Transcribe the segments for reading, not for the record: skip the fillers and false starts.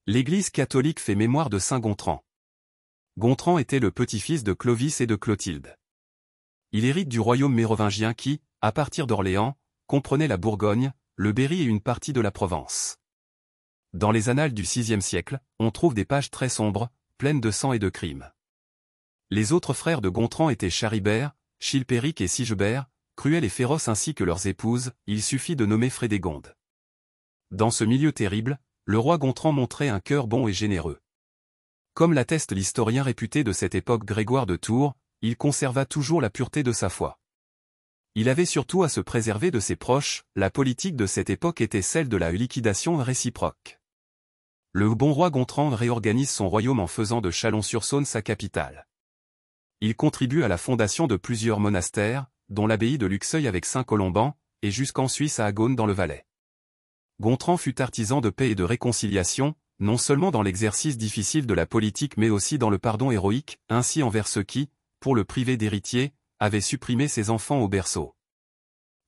L'Église catholique fait mémoire de saint Gontran. Gontran était le petit-fils de Clovis et de Clotilde. Il hérite du royaume mérovingien qui, à partir d'Orléans, comprenait la Bourgogne, le Berry et une partie de la Provence. Dans les annales du VIe siècle, on trouve des pages très sombres, pleines de sang et de crimes. Les autres frères de Gontran étaient Charibert, Chilpéric et Sigebert, cruels et féroces ainsi que leurs épouses, il suffit de nommer Frédégonde. Dans ce milieu terrible, le roi Gontran montrait un cœur bon et généreux. Comme l'atteste l'historien réputé de cette époque Grégoire de Tours, il conserva toujours la pureté de sa foi. Il avait surtout à se préserver de ses proches, la politique de cette époque était celle de la liquidation réciproque. Le bon roi Gontran réorganise son royaume en faisant de Chalon-sur-Saône sa capitale. Il contribue à la fondation de plusieurs monastères, dont l'abbaye de Luxeuil avec Saint-Colomban, et jusqu'en Suisse à Agone dans le Valais. Gontran fut artisan de paix et de réconciliation, non seulement dans l'exercice difficile de la politique mais aussi dans le pardon héroïque, ainsi envers ceux qui, pour le priver d'héritier, avaient supprimé ses enfants au berceau.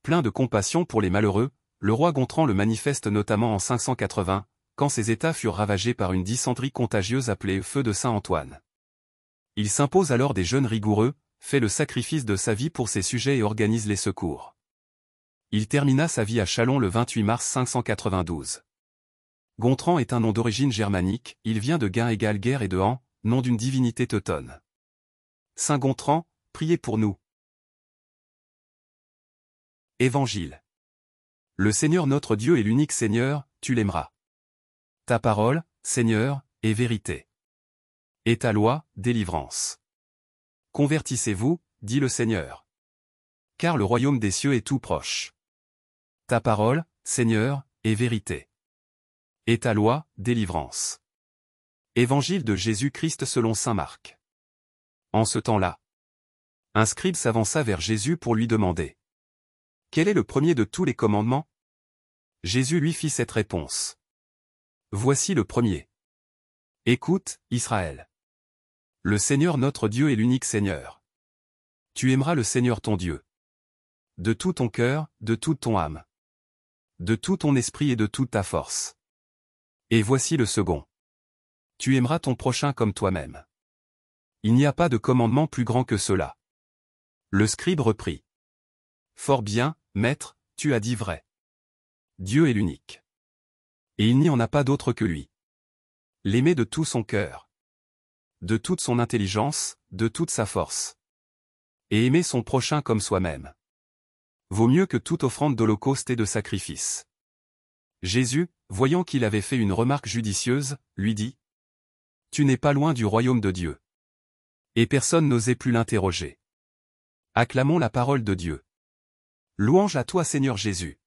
Plein de compassion pour les malheureux, le roi Gontran le manifeste notamment en 580, quand ses États furent ravagés par une dysenterie contagieuse appelée feu de Saint-Antoine. Il s'impose alors des jeûnes rigoureux, fait le sacrifice de sa vie pour ses sujets et organise les secours. Il termina sa vie à Chalon le 28 mars 592. Gontran est un nom d'origine germanique, il vient de Gain égale guerre et de Han, nom d'une divinité teutonne. Saint Gontran, priez pour nous. Évangile. Le Seigneur notre Dieu est l'unique Seigneur, tu l'aimeras. Ta parole, Seigneur, est vérité. Et ta loi, délivrance. Convertissez-vous, dit le Seigneur. Car le royaume des cieux est tout proche. Ta parole, Seigneur, est vérité. Et ta loi, délivrance. Évangile de Jésus-Christ selon saint Marc. En ce temps-là, un scribe s'avança vers Jésus pour lui demander: quel est le premier de tous les commandements? Jésus lui fit cette réponse. Voici le premier. Écoute, Israël. Le Seigneur notre Dieu est l'unique Seigneur. Tu aimeras le Seigneur ton Dieu. De tout ton cœur, de toute ton âme. De tout ton esprit et de toute ta force. Et voici le second. Tu aimeras ton prochain comme toi-même. Il n'y a pas de commandement plus grand que cela. Le scribe reprit. Fort bien, maître, tu as dit vrai. Dieu est l'unique. Et il n'y en a pas d'autre que lui. L'aimer de tout son cœur. De toute son intelligence, de toute sa force. Et aimer son prochain comme soi-même. Vaut mieux que toute offrande d'holocauste et de sacrifice. Jésus, voyant qu'il avait fait une remarque judicieuse, lui dit: tu n'es pas loin du royaume de Dieu. Et personne n'osait plus l'interroger. Acclamons la parole de Dieu. Louange à toi Seigneur Jésus.